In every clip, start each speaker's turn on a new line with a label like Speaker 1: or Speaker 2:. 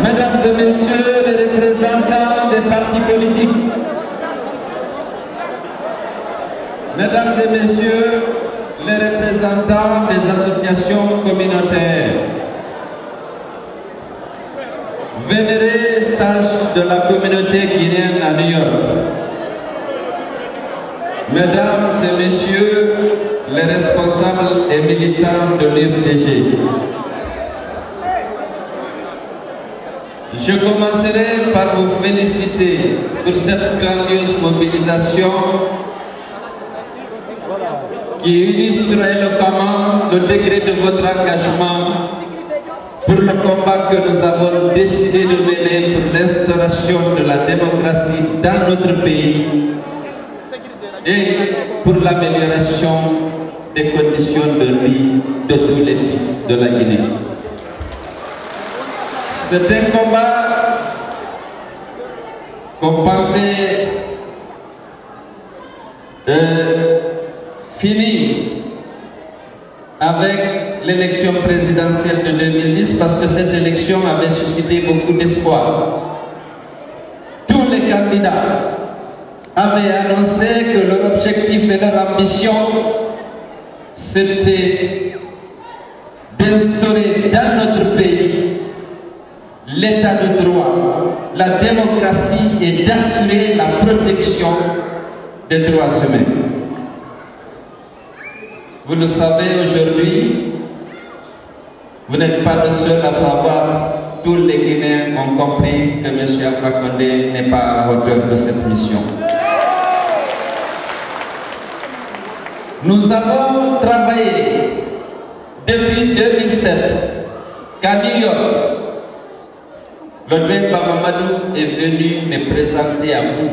Speaker 1: Mesdames et messieurs les représentants des partis politiques, mesdames et messieurs les représentants des associations communautaires, vénérés sages de la communauté guinéenne à New York, mesdames et messieurs les responsables et militants de l'UFDG, je commencerai par vous féliciter pour cette grandiose mobilisation qui illustre éloquemment le degré de votre engagement pour le combat que nous avons décidé de mener pour l'instauration de la démocratie dans notre pays et pour l'amélioration des conditions de vie de tous les fils de la Guinée. C'est un combat qu'on pensait fini avec l'élection présidentielle de 2010 parce que cette élection avait suscité beaucoup d'espoir. Tous les candidats avaient annoncé que leur objectif et leur ambition c'était d'instaurer dans notre pays l'état de droit, la démocratie et d'assurer la protection des droits humains. Vous le savez aujourd'hui, vous n'êtes pas le seul à savoir, tous les Guinéens ont compris que M. Alpha Condé n'est pas à la hauteur de cette mission. Nous avons travaillé depuis 2007 qu'à New York, le Dwayne Bamamadou est venu me présenter à vous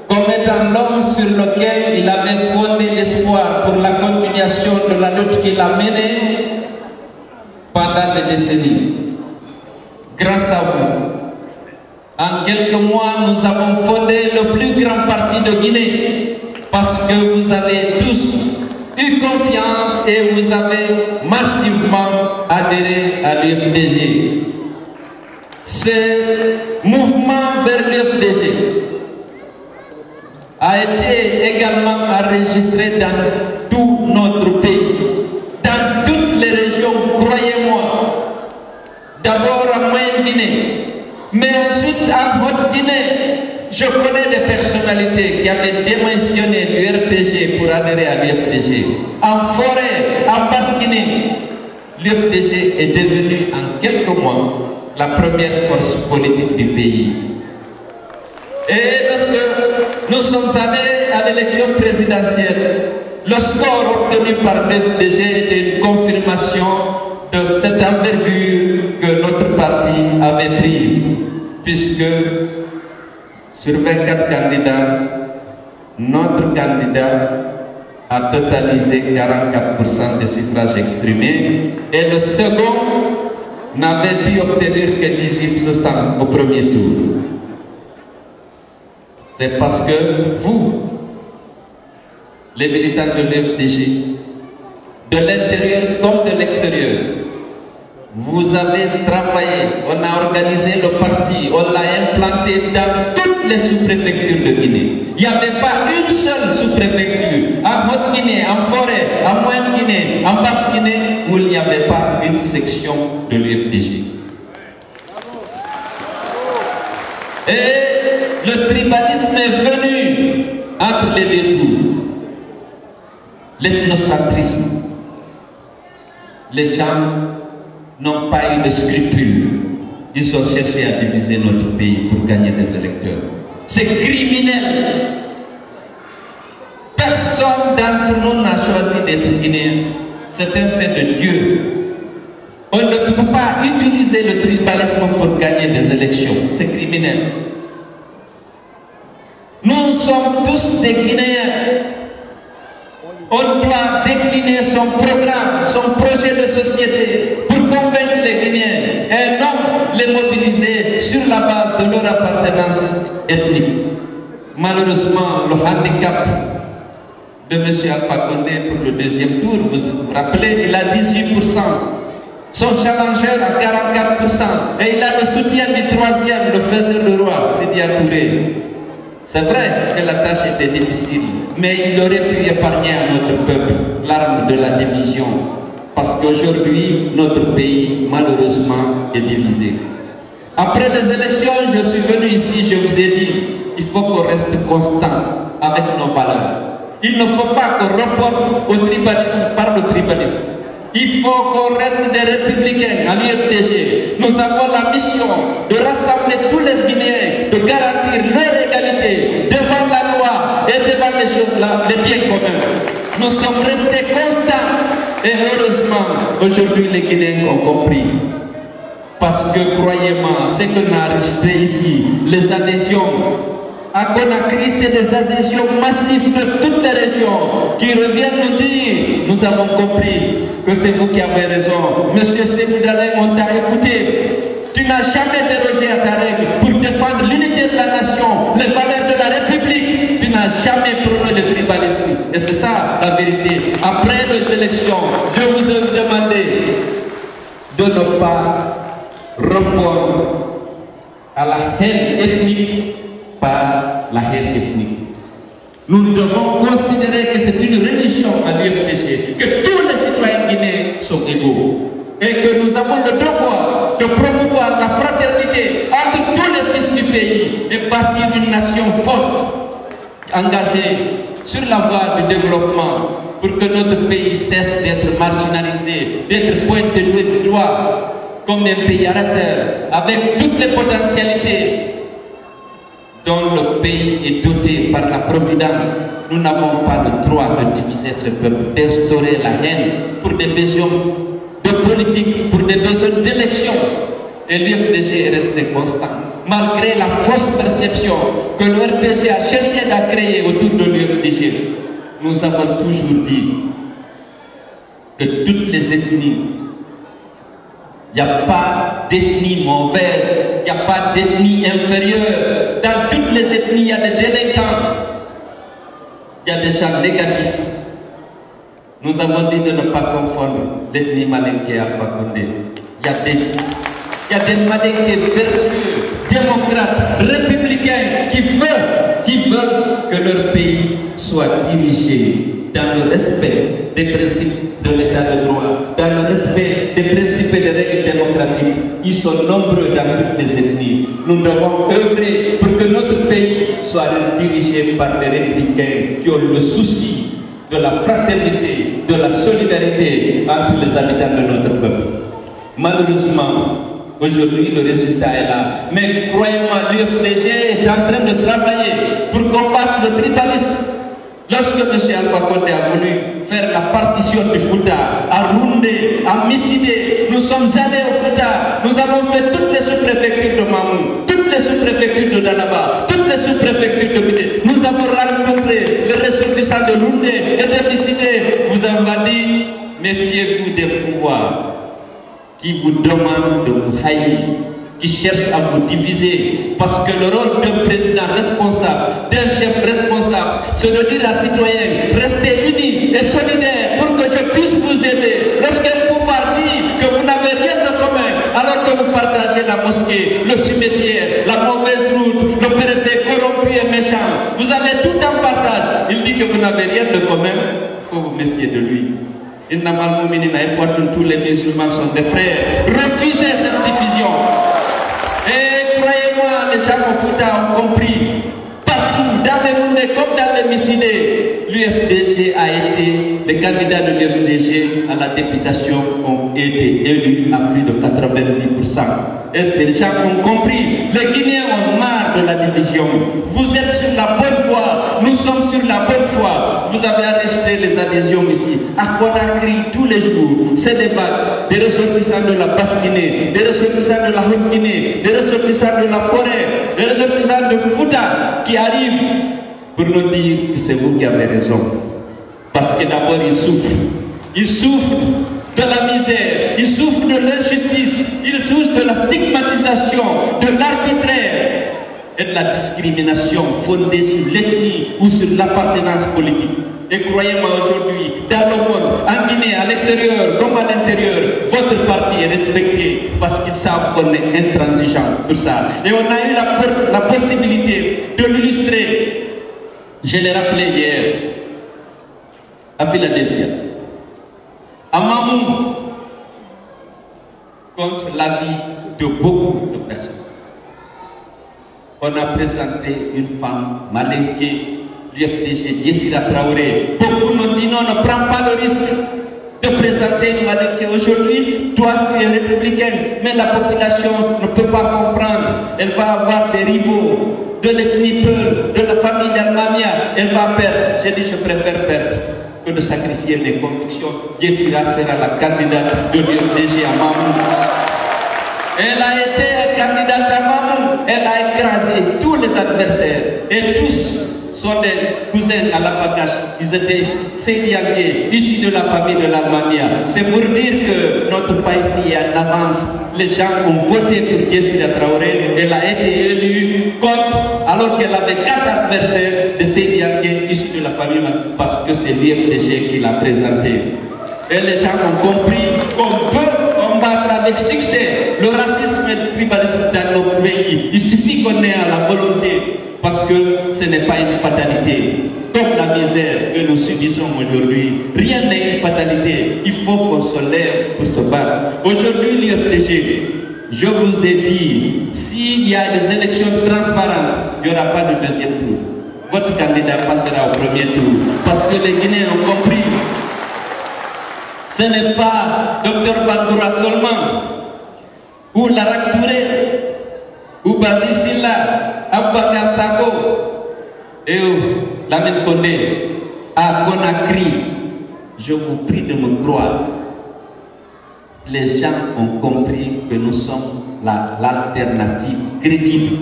Speaker 1: comme étant l'homme sur lequel il avait fondé l'espoir pour la continuation de la lutte qu'il a menée pendant des décennies. Grâce à vous, en quelques mois, nous avons fondé le plus grand parti de Guinée parce que vous avez tous eu confiance et vous avez massivement adhéré à l'UFDG. Ce mouvement vers l'UFDG a été également enregistré dans tout notre pays, dans toutes les régions, croyez-moi. D'abord en Moyenne-Guinée, mais ensuite en Haute-Guinée. Je connais des personnalités qui avaient démissionné du RPG pour adhérer à l'UFDG. En forêt, en Basse-Guinée, l'UFDG est devenu en quelques mois la première force politique du pays. Et lorsque nous sommes allés à l'élection présidentielle, le score obtenu par l'UFDG était une confirmation de cette envergure que notre parti avait prise, puisque sur 24 candidats, notre candidat a totalisé 44% des suffrages exprimés et le second n'avait pu obtenir que 18% au premier tour. C'est parce que vous, les militants de l'UFDG, de l'intérieur comme de l'extérieur, vous avez travaillé, on a organisé le parti, on l'a implanté dans toutes les sous-préfectures de Guinée. Il n'y avait pas une seule sous-préfecture, en Haute-Guinée, en forêt, en Moyenne-Guinée, en Basse-Guinée, où il n'y avait pas une section de l'UFDG. Et le tribalisme est venu entre les deux tours. L'ethnocentrisme. Les gens n'ont pas eu de scrupules. Ils ont cherché à diviser notre pays pour gagner des électeurs. C'est criminel. Personne d'entre nous n'a choisi d'être guinéen. C'est un fait de Dieu. On ne peut pas utiliser le tribalisme pour gagner des élections. C'est criminel. Nous sommes tous des Guinéens. On doit décliner son programme, son projet de société pour convaincre les Guinéens et non les mobiliser sur la base de leur appartenance ethnique. Malheureusement, le handicap de M. Alpha Condé pour le deuxième tour, vous vous rappelez, il a 18%. Son challenger a 44%. Et il a le soutien du troisième, le faiseur de roi, Sidia Touré. C'est vrai que la tâche était difficile, mais il aurait pu épargner à notre peuple l'arme de la division. Parce qu'aujourd'hui, notre pays, malheureusement, est divisé. Après les élections, je suis venu ici, je vous ai dit, il faut qu'on reste constant avec nos valeurs. Il ne faut pas qu'on reporte au tribalisme par le tribalisme. Il faut qu'on reste des républicains à l'UFDG. Nous avons la mission de rassembler tous les Guinéens, de garantir leur égalité devant la loi et devant les biens communs. Nous sommes restés constants et heureusement, aujourd'hui les Guinéens ont compris. Parce que croyez-moi, ce qu'on a enregistré ici, les adhésions, à Conakry, c'est des adhésions massives de toutes les régions qui reviennent nous dire, nous avons compris que c'est vous qui avez raison. Monsieur Séboudalé, on t'a écouté. Tu n'as jamais dérogé à ta règle pour défendre l'unité de la nation, les valeurs de la République. Tu n'as jamais prôné le tribalisme. Et c'est ça la vérité. Après les élections, je vous ai demandé de ne pas répondre à la haine ethnique par la haine ethnique. Nous devons considérer que c'est une religion à l'UFDG, que tous les citoyens guinéens sont égaux et que nous avons le devoir de promouvoir la fraternité entre tous les fils du pays et bâtir une nation forte, engagée sur la voie du développement pour que notre pays cesse d'être marginalisé, d'être pointé du doigt comme un pays arateur avec toutes les potentialités dont le pays est doté par la providence. Nous n'avons pas le droit de diviser ce peuple, d'instaurer la haine pour des besoins de politique, pour des besoins d'élection. Et l'UFDG est resté constant, malgré la fausse perception que le RPG a cherché à créer autour de l'UFDG. Nous avons toujours dit que toutes les ethnies, il n'y a pas d'ethnie mauvaise, il n'y a pas d'ethnie inférieure. Dans toutes les ethnies, il y a des délinquants, il y a des gens négatifs. Nous avons dit de ne pas confondre l'ethnie malinké et Alpha Condé. Il y a des malinqués vertueux, démocrates, républicains qui veulent que leur pays soit dirigé dans le respect des principes de l'état de droit, dans le respect des principes et des règles démocratiques. Ils sont nombreux dans toutes les ethnies. Nous devons œuvrer pour que notre pays soit dirigé par des républicains qui ont le souci de la fraternité, de la solidarité entre les habitants de notre peuple. Malheureusement, aujourd'hui le résultat est là. Mais croyez-moi, l'UFDG est en train de travailler pour combattre le tribalisme. Lorsque M. Alpha Condé a voulu faire la partition du Fouta, à Roundé, à Missidé, nous sommes allés au Fouta, nous avons fait toutes les sous-préfectures de Mamou, toutes les sous-préfectures de Danaba, toutes les sous-préfectures de Bidé. Nous avons rencontré les ressortissants de Roundé et de Missidé. Vous avez dit, méfiez-vous des pouvoirs qui vous demandent de vous haïr, qui cherchent à vous diviser, parce que le rôle d'un président responsable, d'un chef responsable, c'est de dire à citoyens, restez unis et solidaires pour que je puisse vous aider. Lorsqu'un pouvoir dit que vous n'avez rien de commun, alors que vous partagez la mosquée, le cimetière, la mauvaise route, le préfet corrompu et méchant, vous avez tout en partage. Il dit que vous n'avez rien de commun, il faut vous méfier de lui. Tous les musulmans sont des frères. Refusez cette division. Et croyez-moi, les gens au Fouta ont compris. Partout, dans les Roundé comme dans les Missidé, l'UFDG a été, les candidats de l'UFDG à la députation ont été élus à plus de 90%. Et ces gens ont compris. Les Guinéens ont marre de la division. Vous êtes sur la bonne voie. Nous sommes sur la bonne voie. Vous avez enregistré les adhésions ici. À Conakry, tous les jours, c'est des vagues. Des ressortissants de la Basse-Guinée, des ressortissants de la Haute-Guinée, des ressortissants de la forêt, des ressortissants de Fouta qui arrivent pour nous dire que c'est vous qui avez raison. Parce que d'abord, ils souffrent. Ils souffrent de la misère, ils souffrent de l'injustice, ils souffrent de la stigmatisation, de l'arbitraire et de la discrimination fondée sur l'ethnie ou sur l'appartenance politique. Et croyez-moi, aujourd'hui, dans le monde, en Guinée, à l'extérieur, comme à l'intérieur, votre parti est respecté parce qu'ils savent qu'on est intransigeant pour ça. Et on a eu la possibilité de l'illustrer. Je l'ai rappelé hier, à Philadelphie, à Mamou, contre l'avis de beaucoup de personnes. On a présenté une femme malinquée, l'UFDG Djessira Traoré. Beaucoup nous disent non, ne prends pas le risque de présenter une malinquée. Aujourd'hui, toi tu es républicaine, mais la population ne peut pas comprendre. Elle va avoir des rivaux de l'ethnie Peul, de la famille d'Almamia. Elle va perdre. J'ai dit je préfère perdre que de sacrifier mes convictions. Djessira sera la candidate de l'UFDG à Mamou. Elle a été candidate à Mamou. Elle a écrasé tous les adversaires. Et tous sont des cousins à l'Apakash. Ils étaient Sédianké, issus de la famille de l'Almamia. C'est pour dire que notre pays est en avance. Les gens ont voté pour Djessira Traoré. Elle a été élue contre, alors qu'elle avait 4 adversaires de Sédianké, issus de la famille, parce que c'est l'UFDG qui l'a présenté. Et les gens ont compris qu'on peut combattre avec succès le racisme et le tribalisme dans nos pays. Il suffit qu'on ait la volonté, parce que ce n'est pas une fatalité. Comme la misère que nous subissons aujourd'hui, rien n'est une fatalité. Il faut qu'on se lève pour se battre. Aujourd'hui, l'UFDG, je vous ai dit, s'il y a des élections transparentes, il n'y aura pas de deuxième tour. Votre candidat passera au premier tour. Parce que les Guinéens ont compris. Ce n'est pas Dr Bandoura seulement, ou Larak Touré, ou Basile Silla, Aboubacar Sako, et Lamine Kondé, à Conakry. Je vous prie de me croire. Les gens ont compris que nous sommes l'alternative crédible.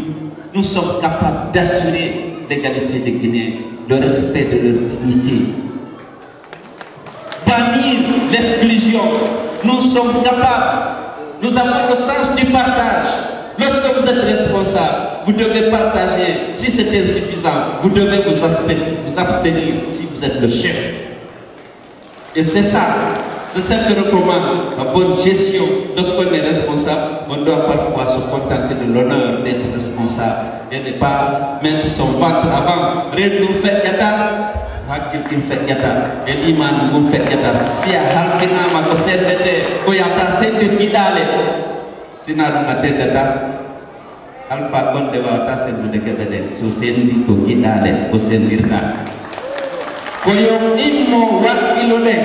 Speaker 1: Nous sommes capables d'assurer l'égalité des Guinéens, le respect de leur dignité. Bannir l'exclusion. Nous sommes capables. Nous avons le sens du partage. Lorsque vous êtes responsable, vous devez partager. Si c'est insuffisant, vous devez vous abstenir si vous êtes le chef. Et c'est ça. C'est ça que je recommande. La bonne gestion. Lorsqu'on est responsable, on doit parfois se contenter de l'honneur d'être responsable et ne pas mettre son ventre avant. Nous fait hakil kin feƴƴata e l'imanu mum feƴƴata si a halfinama ko sendete ko yata sendirgiɗale sina ɗum a teddata alpha gonɗe wawata sendude geɓe ɗe so sendi ko giɗale ko sendirta ko yo immo wakkilo ɗe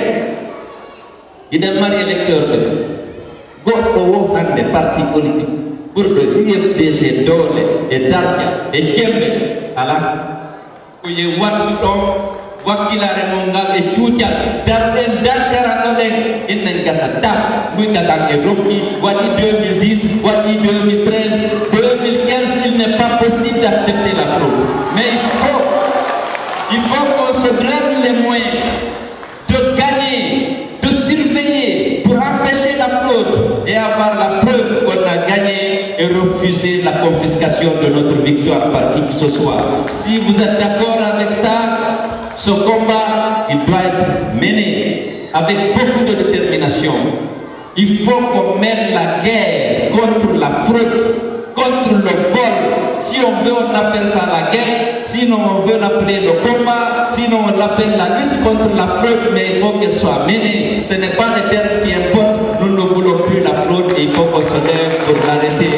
Speaker 1: iɗen mari électeur ɓe goɗɗo wo hande parti politique ɓurɗo UFDG doole e darƴa e jemɓe ala ko ye wattu ɗon wakkilare mon ngal e cuucal darɗen darkarano ɗen innen gasa ta guykakan e rokki waɗi 2010 waɗi 2013 2015 il n'est pas possible d'accepter la fraude mais il faut qu'on se donne les moyens de gagner, de surveiller pour empêcher la fraude et avoir la preuve qu'on a gagné et refuser la confiscation de notre victoire par qui que ce soit. Si vous êtes d'accord avec ça, ce combat, il doit être mené avec beaucoup de détermination. Il faut qu'on mène la guerre contre la fraude, contre le vol. Si on veut, on appelle ça la guerre. Sinon, on veut l'appeler le combat. Sinon, on l'appelle la lutte contre la fraude. Mais il faut qu'elle soit menée. Ce n'est pas les termes qui importent. Nous ne voulons plus la fraude et il faut qu'on se lève pour l'arrêter.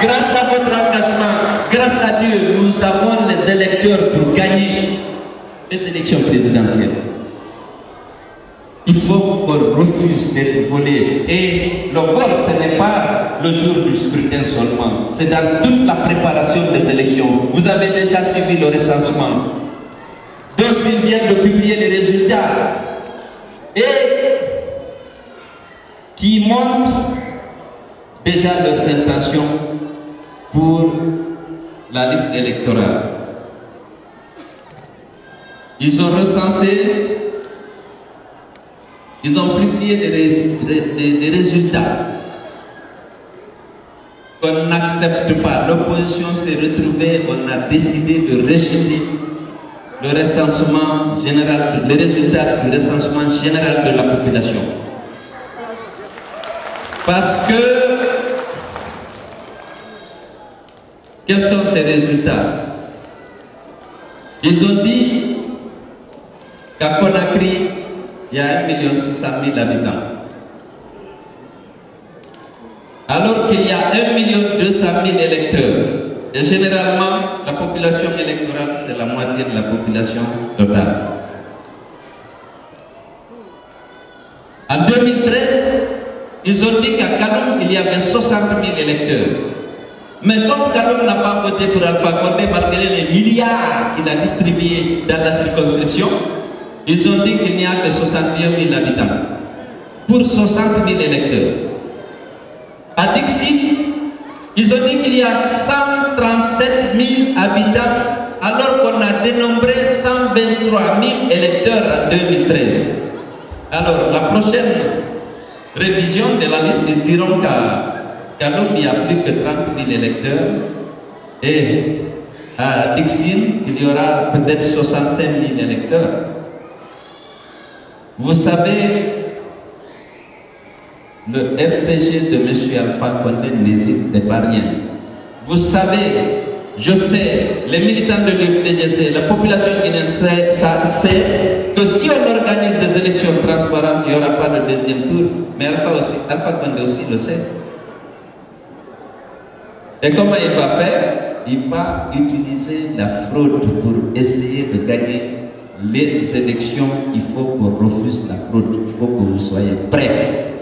Speaker 1: Grâce à votre engagement, grâce à Dieu, nous avons les électeurs pour gagner les élections présidentielles. Il faut qu'on refuse d'être volé. Et le vol, ce n'est pas le jour du scrutin seulement. C'est dans toute la préparation des élections. Vous avez déjà suivi le recensement. Donc, ils viennent de publier les résultats. Et qui montrent déjà leurs intentions pour la liste électorale. ils ont recensé, ils ont publié des résultats qu'on n'accepte pas. L'opposition s'est retrouvée, on a décidé de rejeter le recensement général, les résultats du recensement général de la population. Parce que, quels sont ces résultats? Ils ont dit qu'à Conakry, il y a 1 600 000 habitants. Alors qu'il y a 1 200 000 électeurs. Et généralement, la population électorale, c'est la moitié de la population totale. En 2013, ils ont dit qu'à Kaloum, il y avait 60 000 électeurs. Mais comme Kaloum n'a pas voté pour Alpha Condé, malgré les milliards qu'il a distribués dans la circonscription, ils ont dit qu'il n'y a que 61 000 habitants pour 60 000 électeurs. À Dixit, ils ont dit qu'il y a 137 000 habitants alors qu'on a dénombré 123 000 électeurs en 2013. Alors la prochaine révision de la liste diront qu'à Kaloum, il y a plus que 30 000 électeurs et à Dixit, il y aura peut-être 65 000 électeurs. Vous savez, le RPG de M. Alpha Condé n'hésite pas rien. Vous savez, je sais, les militants de l'UFDGC, la population guinéenne sait que si on organise des élections transparentes, il n'y aura pas de deuxième tour. Mais Alpha Condé aussi le sait. Et comment il va faire? Il va utiliser la fraude pour essayer de gagner les élections. Il faut qu'on refuse la fraude. Il faut que vous soyez prêts.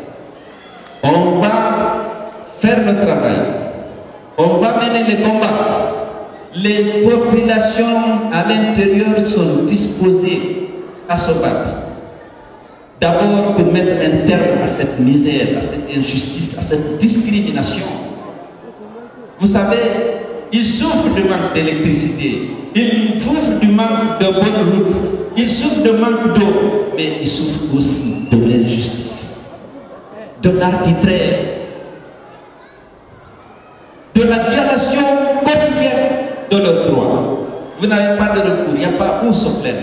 Speaker 1: On va faire le travail. On va mener les combats. Les populations à l'intérieur sont disposées à se battre. D'abord pour mettre un terme à cette misère, à cette injustice, à cette discrimination. Vous savez, ils souffrent du manque d'électricité, ils souffrent du manque de bonnes routes, ils souffrent du manque d'eau, mais ils souffrent aussi de l'injustice, de l'arbitraire, de la violation quotidienne de leurs droits. Vous n'avez pas de recours, il n'y a pas où se plaindre.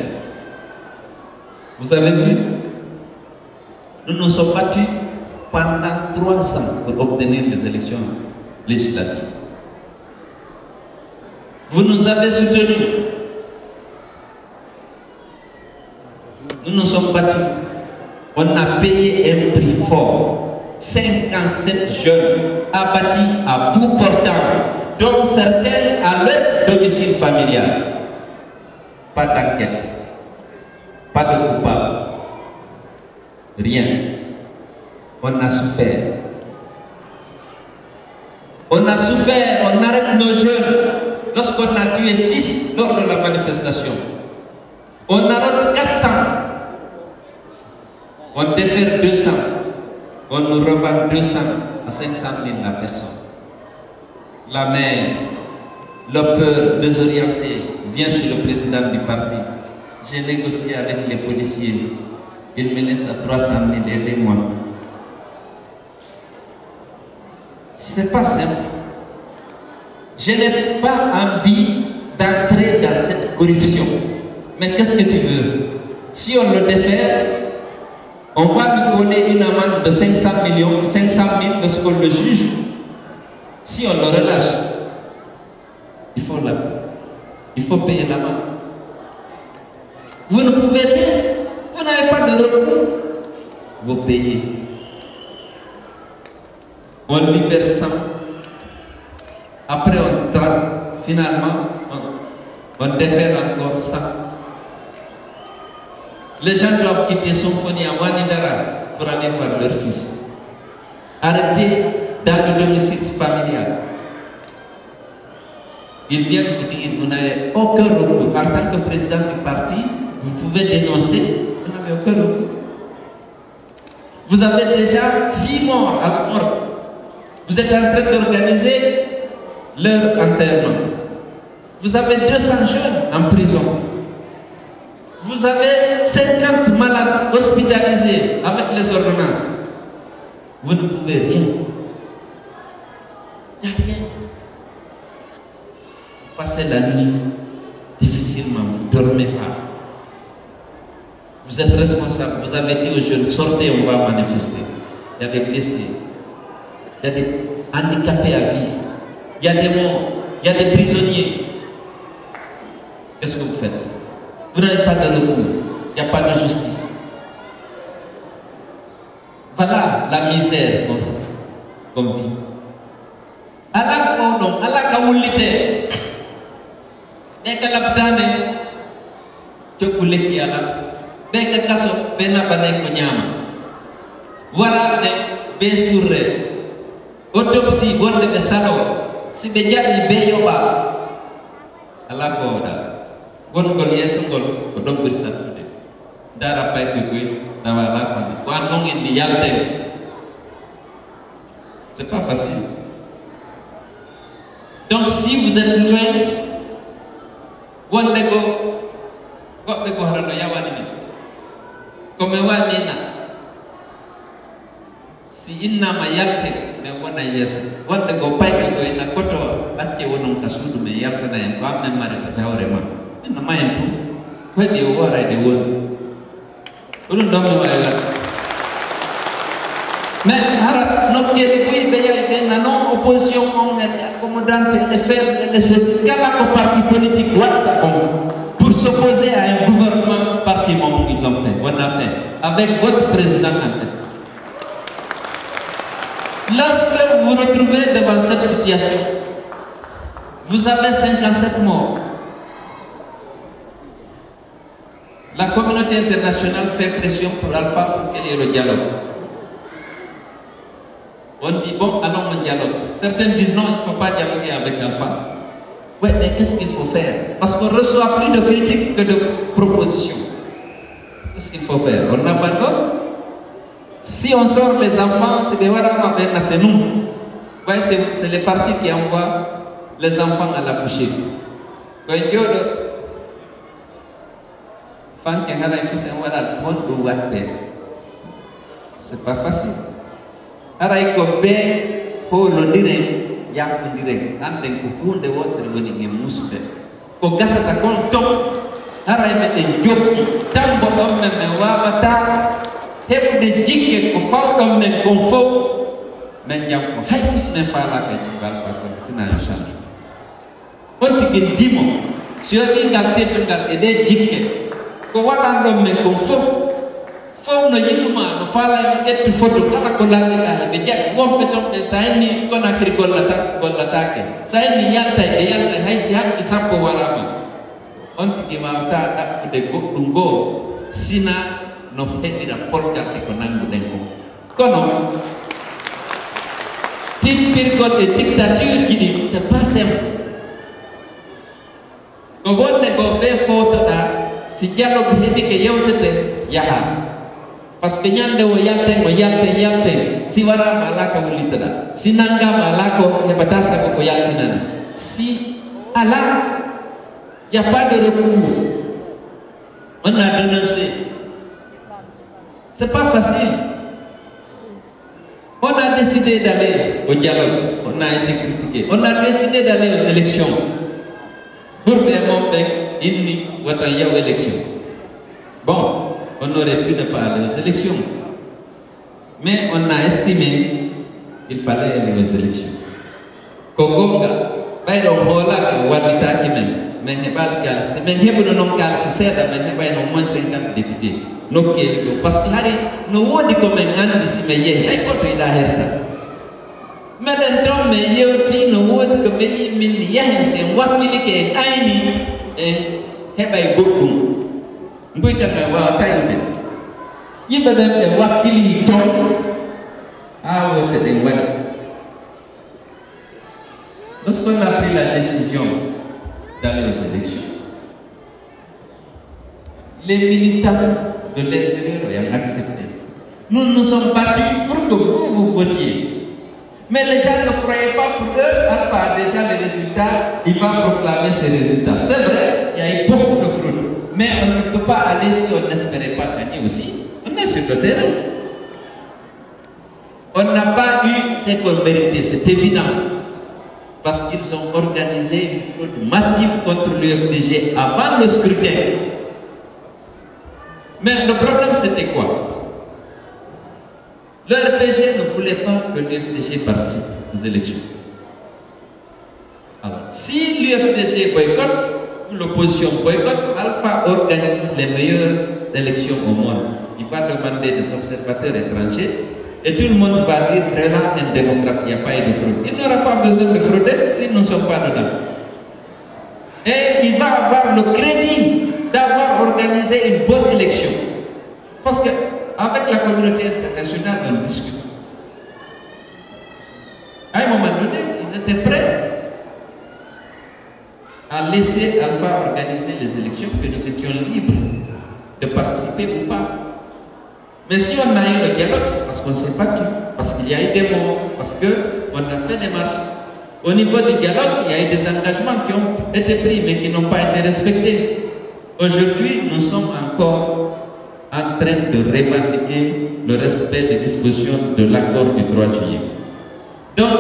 Speaker 1: Vous avez vu, nous nous sommes battus pendant 3 ans pour obtenir les élections législatives. Vous nous avez soutenus. Nous nous sommes battus. On a payé un prix fort. 57 jeunes abattus à bout portant, dont certains à leur domicile familial. Pas d'enquête, pas de coupable, rien. On a souffert. On a souffert, on arrête nos jeunes. Lorsqu'on a tué 6 lors de la manifestation, on arrête 400, on défère 200, on nous revend 200 à 500 000 la personne. La mère, le peur désorienté, vient chez le président du parti. J'ai négocié avec les policiers, il me laisse à 300 000, aidez-moi. C'est pas simple. Je n'ai pas envie d'entrer dans cette corruption. Mais qu'est-ce que tu veux? Si on le défère, on va lui donner une amende de 500 millions, 500 000 lorsqu'on le juge. Si on le relâche, il faut payer l'amende. Vous ne pouvez rien, vous n'avez pas de recours, vous payez. On libère 100. Après, on traque, finalement, on défère encore 100. Les gens doivent quitter Symphonie à Wanidara pour aller voir leur fils. Arrêtez dans le domicile familial. Ils viennent vous dire, vous n'avez aucun recours. En tant que président du parti, vous pouvez dénoncer, vous n'avez aucun recours. Vous avez déjà 6 morts à la mort. Vous êtes en train d'organiser leur enterrement. Vous avez 200 jeunes en prison. Vous avez 50 malades hospitalisés avec les ordonnances. Vous ne pouvez rien. Il n'y a rien. Vous passez la nuit difficilement, vous ne dormez pas. Vous êtes responsable. Vous avez dit aux jeunes, sortez, on va manifester. Il y a des blessés. Il y a des handicapés à vie. Il y a des morts. Il y a des prisonniers. Qu'est-ce que vous faites? Vous n'avez pas de recours. Il n'y a pas de justice. Voilà la misère qu'on vit. Allah non, Allah kawulite. Deka laptane chokuleki Allah. Deka kaso bena banay ko nyama. Wara ne be surre. Autopsie bonde be salo. Si be jani be yoba. Allah ko da. Gon gol yeso gol ko dom bir sattude. Dara pay ko na wala ko. Wa non indi yalte. C'est pas facile. Donc si vous êtes loin, wonde go goɓɓe ko hoto yawani min komi wannina si innama yalte min wona yeeso wonde go payɓe go ina koto ɗacce wonon ka suudu men yaltana en ko amen mari ko hawre ma inno mayen tum koyɗi o worayde wondi ɗum ɗon mi wawi wat mais hara nokkeli koyi ɓe yahi ɓe nanon opposition on ene accommodante e faire les choses kala ko parti politique watta on pour s'opposer à un gouvernement parti mon ils ont fait on a fait avec votre président en tête. Lorsque vous vous retrouvez devant cette situation, vous avez 57 morts. La communauté internationale fait pression pour Alpha pour qu'il y ait le dialogue. On dit bon, allons au dialogue. Certains disent non, il ne faut pas dialoguer avec Alpha. Oui, mais qu'est-ce qu'il faut faire? Parce qu'on reçoit plus de critiques que de propositions. Qu'est-ce qu'il faut faire? On abandonne. Si on sort les enfants, c'est nous. Oui, c'est les partis qui envoient les enfants à la boucherie. C'est pas facile. Aray ko be ko londire yakundire anden ko hunde wotere woni nge musbe ko gasata kon top aray me de jokki tambo don men me wawata hebude jikke ko fawdon men kon fo men jam ko hay fus men fala ka ngal ba ko sina change on tigi dimo si o bi ngal tedungal e de jikke ko wadan don men kon fo no yinuma no fala etti photo kala ko lalle ka be jek wombe ton be sayni ko na kiri gollata ke sayni yalta e yalta hay si hakki sappo warama on tigi ma ta dakkude goddum go sina no hedira polka e ko nangu den ko kono timpir gote dictature gidi c'est pas simple ko wonde go be photo da si dialogue hedi ke yewtete yaha parce que ñande wo yalte si wara malaka wulitada si nanga malako hebatasa ko yaltinana si ala y a pas de recours on a dénoncé c'est pas facile on a décidé d'aller au dialogue on a été critiqué on a décidé d'aller aux élections pour que mon bec inni wata yaw élection bon on aurait pu ne pas aller aux élections. Mais on a estimé qu'il fallait aller aux élections. Kogonga, bayro hola wadita kimem, mais hebal gal, mais hebu non gal c'est ça, mais hebay no moins 50 députés. No kéliko parce que hari no wodi ko men andi si me ye, ay ko to ida hersa. Mais l'enton me yoti no wodi ko be min yahin sen wakili ke ayni hebay goddum. Lorsqu'on a pris la décision d'aller aux élections, les militants de l'intérieur ont accepté. Nous nous sommes battus pour que vous votiez. Mais les gens ne croyaient pas pour eux. Alpha a déjà les résultats, il va proclamer ses résultats. C'est vrai, il y a eu beaucoup de fraude. Mais on ne peut pas aller sur le terrain. On n'a pas eu ce qu'on méritait, c'est évident. Parce qu'ils ont organisé une fraude massive contre l'UFDG avant le scrutin. Mais le problème c'était quoi? Le RPG ne voulait pas que l'UFDG participe aux élections. Alors, si l'UFDG boycotte, ou l'opposition boycotte, Alpha organise les meilleures élections au monde. Il va demander des observateurs étrangers et tout le monde va dire vraiment un démocrate, il n'y a pas eu de fraude. Il n'aura pas besoin de frauder s'ils ne sont pas dedans. Et il va avoir le crédit d'avoir organisé une bonne élection. Parce qu'avec la communauté internationale, on discute. À un moment donné, ils étaient prêts à laisser Alpha organiser les élections, que nous étions libres de participer ou pas. Mais si on a eu le dialogue, c'est parce qu'on s'est battu, parce qu'il y a eu des morts, parce qu'on a fait des marches. Au niveau du dialogue, il y a eu des engagements qui ont été pris, mais qui n'ont pas été respectés. Aujourd'hui, nous sommes encore en train de revendiquer le respect des dispositions de l'accord du 3 juillet. Donc,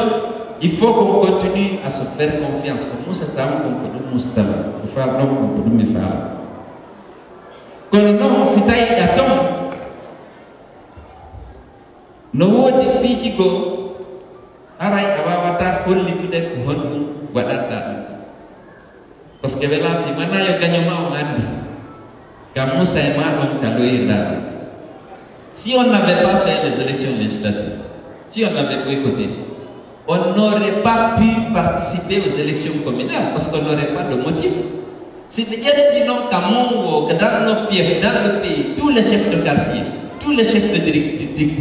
Speaker 1: il faut qu'on continue à se faire confiance. Comme nous, c'est un peu de nous, c'est un peu de nous, quand non, c'est un atome. Nous, depuis Digo, aray awawata holli tude ko honɗum waɗata ɗum par ce que ɓe laafi mana yo gagnoma on andi gam Moussa e ma ɗon taloyirɗa. Si on n'avait pas fait les élections législatives, si on avait boycotté, on n'aurait pas pu participer aux élections communales parce qu'on n'aurait pas de motif. Si c'est non Kamongo, que dans nos fiefs, dans le pays, tous les chefs de quartier, tous les chefs de district,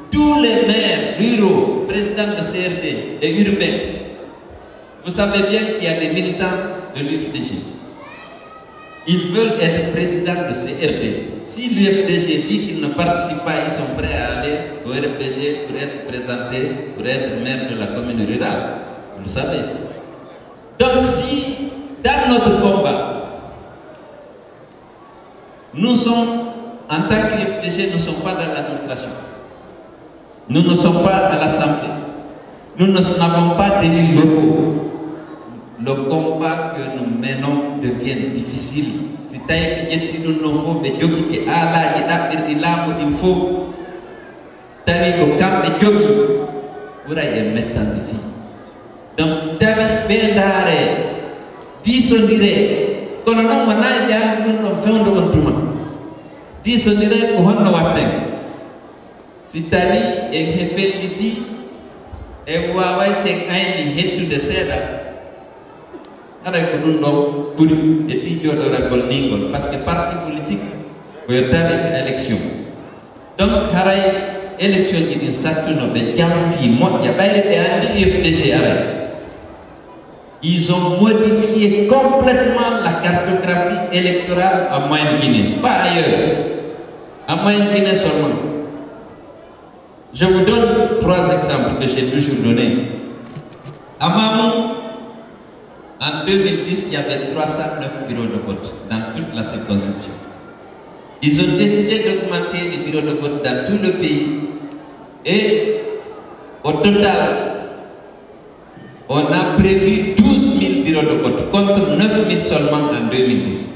Speaker 1: tous les maires ruraux, présidents de CRD et urbains, vous savez bien qu'il y a des militants de l'UFDG. Ils veulent être présidents de CRD. Si l'UFDG dit qu'ils ne participent pas, ils sont prêts à aller au RPG pour être présentés, pour être maire de la commune rurale. Vous le savez. Donc si, dans notre combat, nous sommes, en tant qu'UFDG, nous ne sommes pas dans l'administration. Nous ne sommes pas à l'Assemblée. Nous n'avons pas d'élus locaux. Le combat que nous menons devient difficile. Si nous ne faut pas que Allah il faut tawi ko kamɓe jogi ɓura e mettande fi. Donc tawi ɓe ndaare diisondire kono noon wona ƴaami ɗum ɗo fewndo on tuma diisondire ko honno watten. Si tawi en hefelliti en waway sen ayni heddude seeɗa haɗa ko ɗum ɗon ɓuri e ɗijoɗoragol ningol par ce que parti politique koyo tawi élection. Donc haray élection ji ɗin sattuno ɓe jamfi moƴƴa ɓayde ɓe andi UFDG aray ils ont modifié complètement la cartographie électorale à Moyenne-Guinée, pas ailleurs, à Moyenne-Guinée seulement. Je vous donne 3 exemples que j'ai toujours donnés. À Mamou, en 2010, il y avait 309 bureaux de vote dans toute la circonscription. Ils ont décidé d'augmenter les bureaux de vote dans tout le pays et au total, on a prévu 12 000 bureaux de vote contre 9 000 seulement en 2010.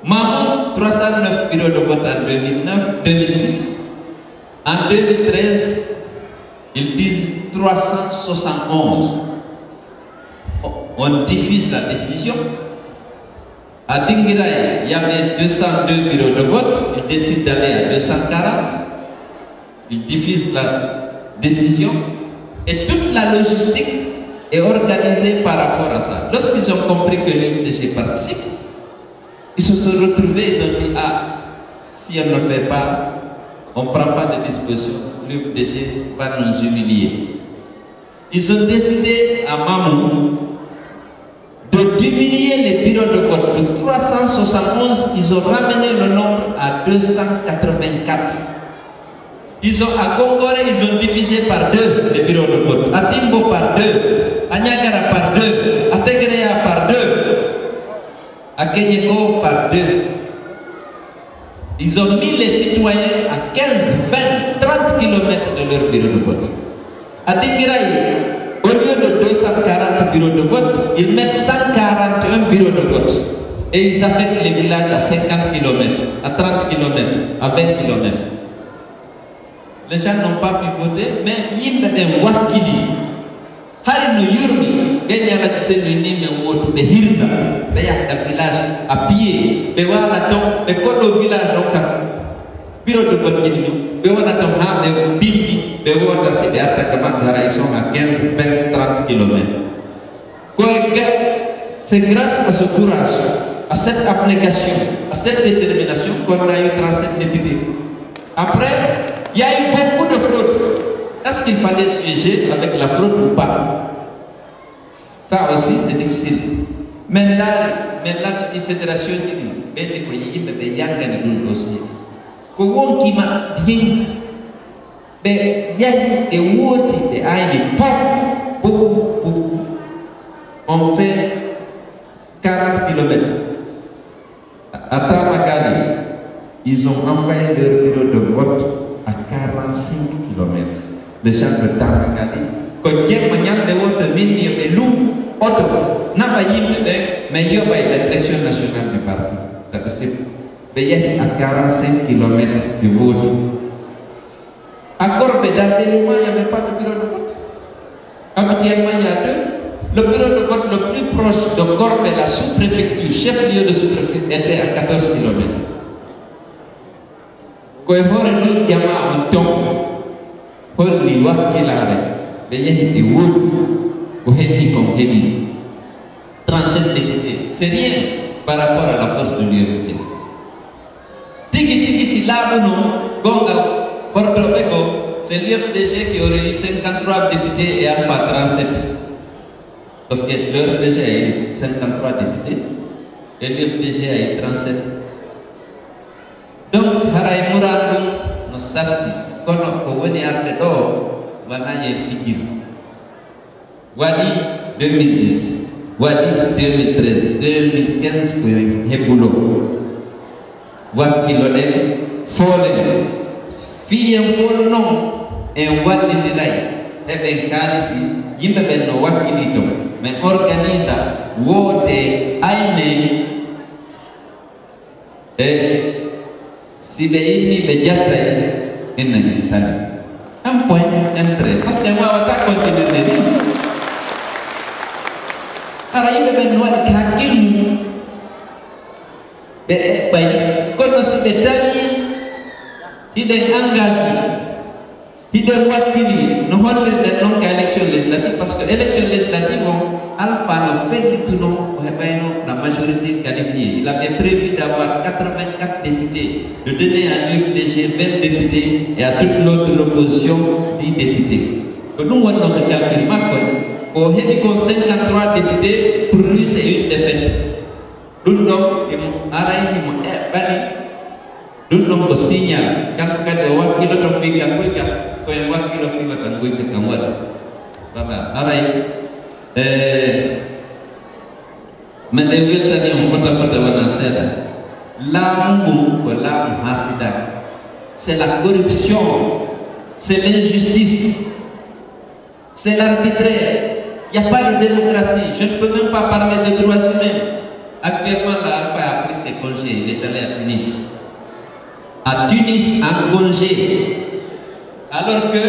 Speaker 1: Mamou, 309 bureaux de vote en 2010. En 2013, ils disent 371. On diffuse la décision. À Dinguiraï, il y avait 202 bureaux de vote. Ils décident d'aller à 240. Ils diffusent la décision. Et toute la logistique est organisée par rapport à ça. Lorsqu'ils ont compris que l'UFDG participe, ils se sont retrouvés, ils ont dit, ah, si on ne fait pas, on ne prend pas de disposition, l'UFDG va nous humilier. Ils ont décidé à Mamou de diminuer les bureaux de vote de 371, ils ont ramené le nombre à 284. Ils ont à Gongoré, ils ont divisé par 2 les bureaux de vote, à Timbo par 2, à Niagara par 2, à Tegreya par 2, à Kenyeko par 2. Ils ont mis les citoyens à 15, 20, 30 km de leur bureau de vote. À Dinguiraye, au lieu de 240 bureaux de vote, ils mettent 141 bureaux de vote. Et ils affectent les villages à 50 km, à 30 km, à 20 km. Les gens n'ont pas pu voter, mais ils ont des wakili. Hari no yurmi, ben yala kisenu ni me wotu be hirda, be yakka village à pied, be wala ton, be kodo village oka. Bureau de vote ni, be wala ton ha be bibi, be wota se be attaque mandara, ils sont à 15, 20, 30 km. C'est grâce à ce courage, à cette abnégation, à cette détermination qu'on a eu 37 députés. Après, il y a eu beaucoup de fraudes. Est-ce qu'il fallait siéger avec la fraude ou pas? Ça aussi, c'est difficile. Maintenant, la fédération dit, mais il y a un dossier. Comment qui m'a bien, mais il y a des wotis, des aïe, beaucoup. On fait 40 km. À Tamakali, ils ont envoyé leur bureau de vote à 45 km. Les gens de Tamakali, quand il y a un de vote, mais loup, autre, n'a pas eu mais il y a l'élection nationale du parti. Mais il y a à 45 km de vote. À Corbe, dans des moments, il n'y avait pas de bureau de vote. Habituellement, il y a deux. Le bureau de vote le plus proche de Corbe, la sous-préfecture, chef-lieu de sous-préfecture, était à 14 km. Quand il y a un temps, pour les voir qu'il a, il y a des votes, au Hébi comme Hébi. 37 députés, c'est rien par rapport à la force de l'UMP. Tiki si là ou non, Gonga, Porto-Bego, c'est l'UFDG qui aurait eu 53 députés et Alpha 37. Parce que l'UFDG a eu 53 députés et l'UFDG a eu 37. Donc, Haray Mourandou, nous sorti, quand on est arrivé là, on a une figure. Wadi 2010, Wadi 2013, 2015, Heboulo. Wadi Kilone, Fole, Fille Fole non, et Wadi Nilay, et bien Kalisi, Yimbe no Wakilito, mais organise Wote, Aine, et si Beini Bejata, et Sali. Un point, un trait, parce que moi, on va continuer de dire. Alors, il y a besoin de quelqu'un qui connaît des amis, il est engagé, il est wakili, nous avons donc élection législative, parce que l'élection législative, Alpha a fait du tout la majorité qualifiée. Il avait prévu d'avoir 84 députés, de donner à l'UFDG 20 députés et à toute l'autre opposition 10 députés. Nous avons calculé. Au Hébi, 53 députés, pour lui, c'est une défaite. Nous avons arrêté, nous avons signé, quand on a wakil de fille, quand on a wakil de fille, quand on a arrêté. Mais les Vietnamiens ont fait la c'est la corruption, c'est l'injustice, c'est l'arbitraire. Il n'y a pas de démocratie. Je ne peux même pas parler de droits humains. Actuellement, l'Alpha a pris ses congés. Il est allé à Tunis. À Tunis, en congé. Alors que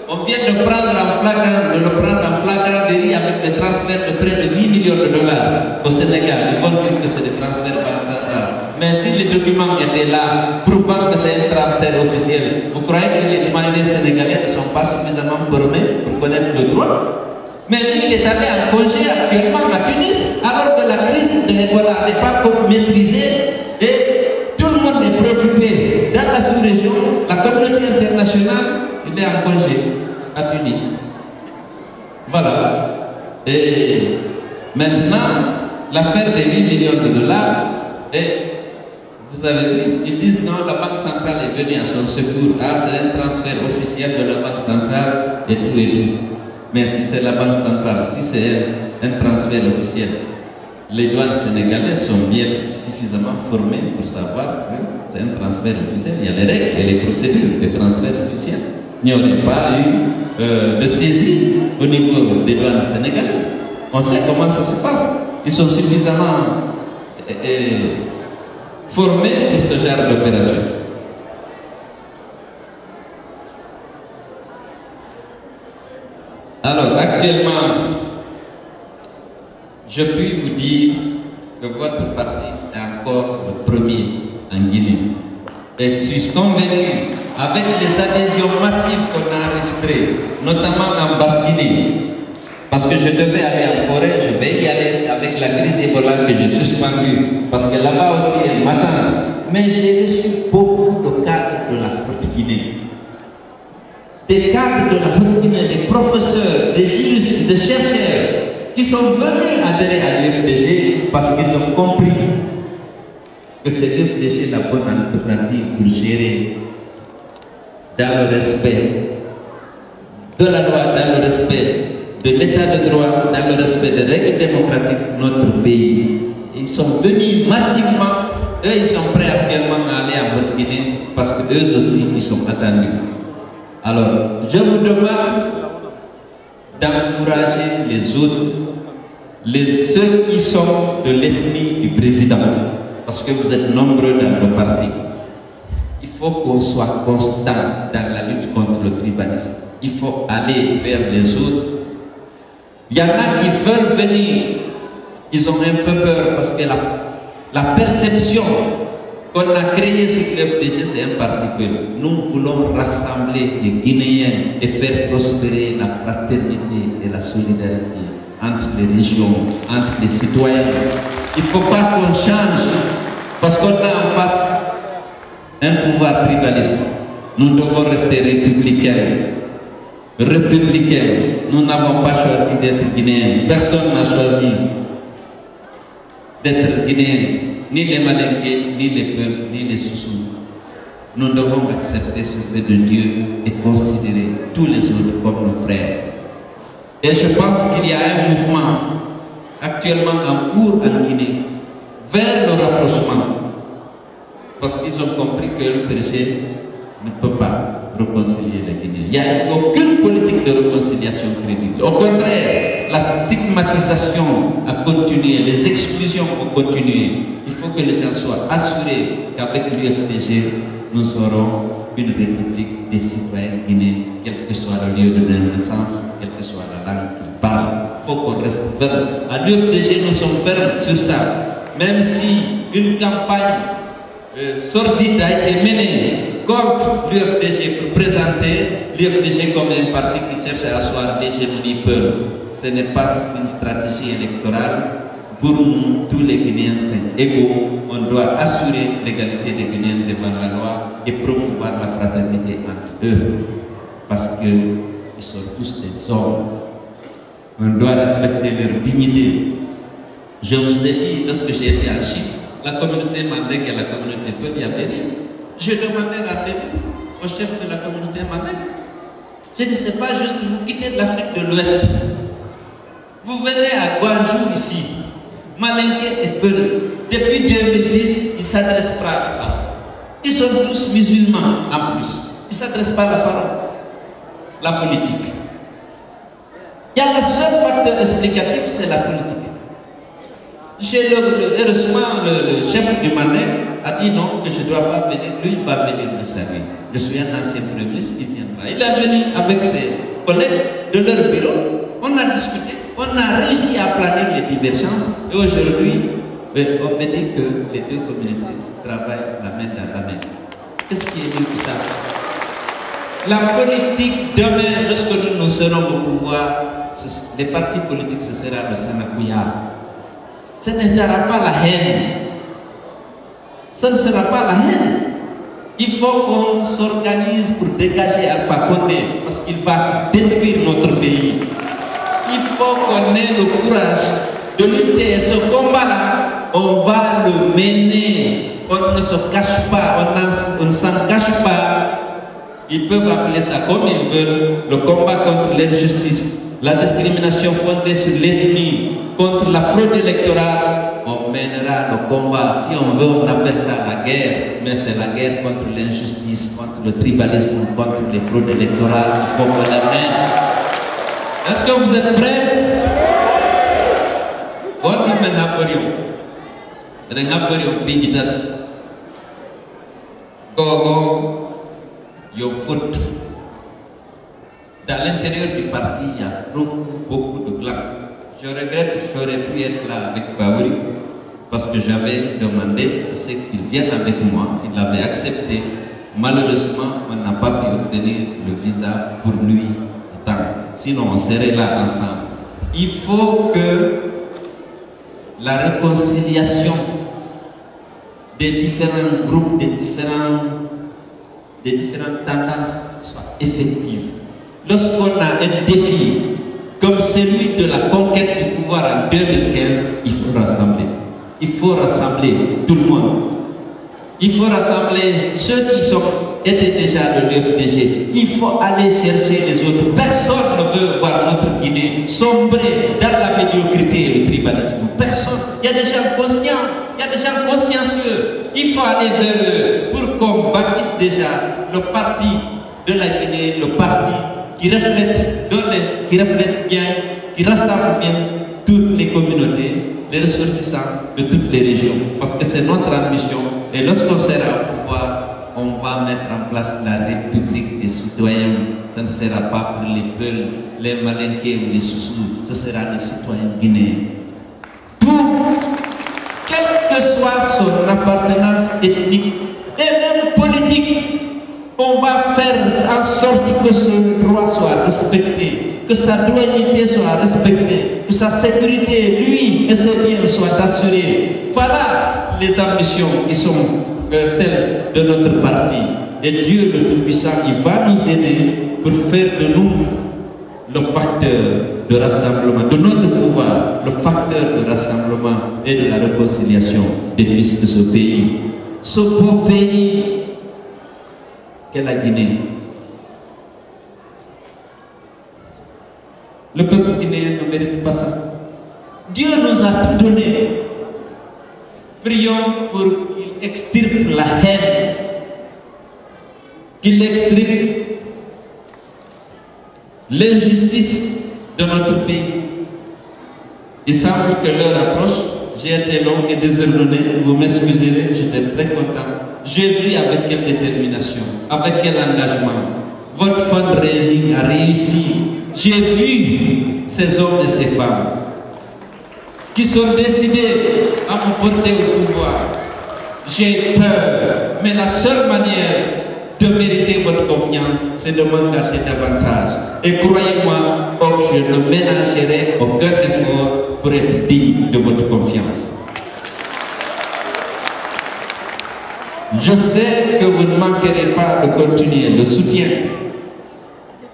Speaker 1: on vient de prendre en flagrant délit avec des transferts de près de 8 millions de dollars au Sénégal. Ils vont dire que c'est des transferts banque centrale. Mais si les documents étaient là, prouvant que c'est un transfert officiel, vous croyez que les demandeurs sénégalais ne sont pas suffisamment formés pour connaître le droit? Mais lui, il est allé en congé actuellement à Tunis, alors que la crise de l'Ebola n'est pas maîtrisée et tout le monde est préoccupé. Dans la sous-région, la communauté internationale, il est en congé à Tunis. Voilà. Et maintenant, l'affaire des 8 millions de dollars, et vous avez vu, ils disent non, la Banque centrale est venue à son secours. Ah, c'est un transfert officiel de la Banque centrale et tout et tout. Mais si c'est la Banque centrale, si c'est un transfert officiel, les douanes sénégalaises sont bien suffisamment formées pour savoir que c'est un transfert officiel. Il y a les règles et les procédures de transfert officiel. Il n'y aurait pas eu de saisie au niveau des douanes sénégalaises. On sait comment ça se passe. Ils sont suffisamment formés pour ce genre d'opération. Alors, actuellement, je puis vous dire que votre parti est encore le premier en Guinée. Et je suis convaincu, avec les adhésions massives qu'on a enregistrées, notamment en Basse-Guinée, parce que je devais aller en forêt, je vais y aller avec la crise Ebola que j'ai suspendue, parce que là-bas aussi, elle m'attend. Mais j'ai reçu beaucoup de cadres de la Haute-Guinée. Des cadres de la Haute-Guinée, des professeurs, des juristes, des chercheurs, qui sont venus adhérer à l'UFDG parce qu'ils ont compris que c'est l'UFDG la bonne alternative pour gérer dans le respect de la loi, dans le respect de l'état de droit, dans le respect des règles démocratiques notre pays. Ils sont venus massivement, eux ils sont prêts actuellement à aller en Haute-Guinée parce que eux aussi ils sont attendus. Alors, je vous demande d'encourager les autres, ceux qui sont de l'ethnie du président, parce que vous êtes nombreux dans nos partis. Il faut qu'on soit constant dans la lutte contre le tribalisme. Il faut aller vers les autres. Il y en a qui veulent venir, ils ont un peu peur parce que la perception qu'on a créée sur l'UFDG, c'est un parti que nous voulons rassembler les Guinéens et faire prospérer la fraternité et la solidarité entre les régions, entre les citoyens. Il ne faut pas qu'on change parce qu'on a en face un pouvoir tribaliste. Nous devons rester républicains. Nous n'avons pas choisi d'être Guinéens. Personne n'a choisi d'être Guinéen. Ni les Malinqués, ni les peuples, ni les Soussous. Nous devons accepter ce fait de Dieu et considérer tous les autres comme nos frères. Et je pense qu'il y a un mouvement actuellement en cours en Guinée vers le rapprochement. Parce qu'ils ont compris que le péché ne peut pas réconcilier les Guinéens. Il n'y a aucune politique de réconciliation crédible. Au contraire, la stigmatisation a continué, les exclusions ont continué. Il faut que les gens soient assurés qu'avec l'UFDG, nous serons une république des citoyens guinéens, quel que soit le lieu de leur naissance, quelle que soit la langue qu'ils parlent. Il faut qu'on reste ferme. À l'UFDG, nous sommes fermes sur ça. Même si une campagne sordide a été menée contre l'UFDG pour présenter l'UFDG comme un parti qui cherche à asseoir l'hégémonie peuple. Ce n'est pas une stratégie électorale. Pour nous, tous les Guinéens sont égaux. On doit assurer l'égalité des Guinéens devant la loi et promouvoir la fraternité entre eux. Parce qu'ils sont tous des hommes. On doit respecter leur dignité. Je vous ai dit, lorsque j'ai été en Chine, la communauté Mandingue et la communauté Peul y avaient dit. Je demandais rendez-vous au chef de la communauté Mandingue. J'ai dit, c'est pas juste que vous quittez de l'Afrique de l'Ouest. Vous venez à Guangzhou ici, Malinké et Peul. Depuis 2010, ils ne s'adressent pas à la parole. Ils sont tous musulmans en plus. Ils ne s'adressent pas à la parole. La politique. Il y a le seul facteur explicatif, c'est la politique. Heureusement, le chef du Mandingue a dit non, que je ne dois pas venir. Lui, il va venir me servir. Je suis un ancien premier ministre, il viendra. Il est venu avec ses collègues de leur bureau. On a discuté, on a réussi à planer les divergences. Et aujourd'hui, on me dit que les deux communautés travaillent la main dans la main. Qu'est-ce qui est mieux que ça? La politique, demain, lorsque nous serons au pouvoir, les partis politiques, ce sera le Sanakouya. Ce ne sera pas la haine. Ce ne sera pas la haine. Il faut qu'on s'organise pour dégager Alpha Condé parce qu'il va détruire notre pays. Il faut qu'on ait le courage de lutter. Et ce combat-là, on va le mener. On ne se cache pas, on ne s'en cache pas. Ils peuvent appeler ça comme ils veulent. Le combat contre l'injustice, la discrimination fondée sur l'ennemi. contre la fraude électorale, on mènera le combat. Si on veut, on appelle ça la guerre, mais c'est la guerre contre l'injustice, contre le tribalisme, contre les fraudes électorales. Il faut qu'on la mène. Est-ce que vous êtes prêts? On y mène à Gogo, yo foot. Dans l'intérieur du parti, il y a beaucoup de clans. Je regrette, j'aurais pu être là avec Baouri parce que j'avais demandé à ce qu'il vienne avec moi. Il l'avait accepté. Malheureusement, on n'a pas pu obtenir le visa pour lui. Sinon, on serait là ensemble. Il faut que la réconciliation des différents groupes, des différentes tendances soit effective. Lorsqu'on a un défi comme celui de la conquête du pouvoir en 2015, il faut rassembler. Il faut rassembler tout le monde. Il faut rassembler ceux qui étaient déjà de l'UFDG. Il faut aller chercher les autres. Personne ne veut voir notre Guinée sombrer dans la médiocrité et le tribalisme. Personne. Il y a des gens conscients. Il y a des gens consciencieux. Il faut aller vers eux pour qu'on bâtisse déjà le parti de la Guinée, le parti qui reflète bien, qui rassemble bien toutes les communautés, les ressortissants de toutes les régions. Parce que c'est notre ambition. Et lorsqu'on sera au pouvoir, on va mettre en place la République des citoyens. Ça ne sera pas pour les Peuls, les Malinqués ou les Soussous. Ce sera des citoyens guinéens. Tout, quelle que soit son appartenance ethnique et même politique, on va faire en sorte que ce droit soit respecté, que sa douanité soit respectée, que sa sécurité, lui et ses biens soient assurés. Voilà les ambitions qui sont celles de notre parti. Et Dieu le Tout-Puissant, il va nous aider pour faire de nous le facteur de rassemblement, de notre pouvoir, le facteur de rassemblement et de la réconciliation des fils de ce pays. Ce beau pays qu'est la Guinée. Le peuple guinéen ne mérite pas ça. Dieu nous a tout donné. Prions pour qu'il extirpe la haine, qu'il extirpe l'injustice de notre pays. Il semble que l'heure approche. J'ai été long et désordonné, vous m'excuserez, j'étais très content. J'ai vu avec quelle détermination, avec quel engagement votre fundraising a réussi. J'ai vu ces hommes et ces femmes qui sont décidés à me porter au pouvoir. J'ai peur, mais la seule manière de mériter votre confiance, c'est de m'engager davantage. Et croyez-moi, je ne ménagerai aucun effort pour être digne de votre confiance. Je sais que vous ne manquerez pas de continuer le soutien.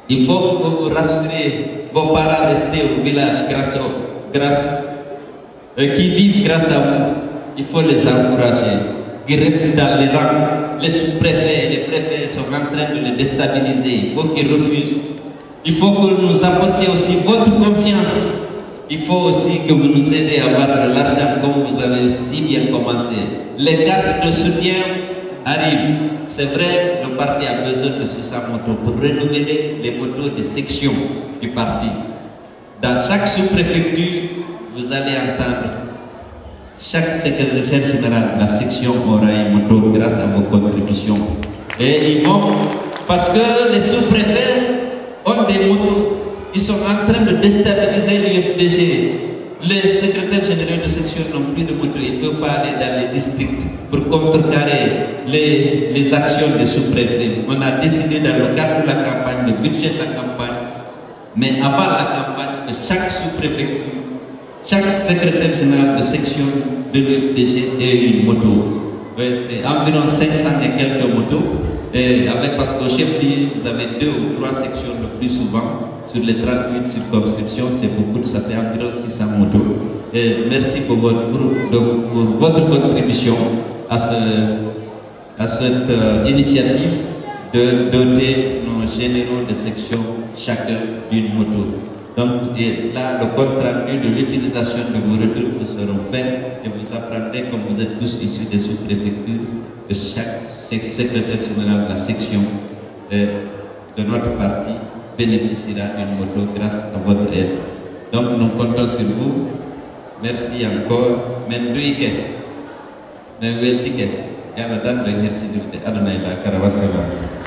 Speaker 1: Il faut que vous rassurez vos parents restés au village qui vivent grâce à vous. Il faut les encourager, qui restent dans les rangs. Les sous-préfets et les préfets sont en train de les déstabiliser. Il faut qu'ils refusent. Il faut que nous apportiez aussi votre confiance. Il faut aussi que vous nous aidez à avoir de l'argent comme vous avez si bien commencé. Les cartes de soutien arrivent. C'est vrai, le parti a besoin de 600 motos pour renouveler les motos de section du parti. Dans chaque sous-préfecture, vous allez entendre chaque secrétaire général de la section aura une moto grâce à vos contributions. Et ils vont, parce que les sous-préfets ont des motos. Ils sont en train de déstabiliser l'UFDG. Les secrétaires généraux de section n'ont plus de motos. Ils ne peuvent pas aller dans les districts pour contrecarrer les actions des sous-préfets. On a décidé dans le cadre de la campagne, le budget de la campagne, mais avant la campagne, chaque sous-préfecture, chaque secrétaire général de section de l'UFDG ait une moto. C'est environ 500 et quelques motos. Et parce qu'au chef-lieu, vous avez 2 ou 3 sections le plus souvent. Sur les 38 circonscriptions, c'est beaucoup, ça fait environ 600 motos. Et merci pour votre contribution à cette initiative de doter nos généraux de section chacun d'une moto. Donc là, le compte rendu de l'utilisation de vos retours seront faits et vous apprendrez, comme vous êtes tous issus des sous-préfectures, que chaque secrétaire général de la section de notre parti bénéficiera d'une moto grâce à votre aide. Donc nous comptons sur vous. Merci encore. Menduike, Menweltike, Yaladan, merci de Adonai la Karawasala.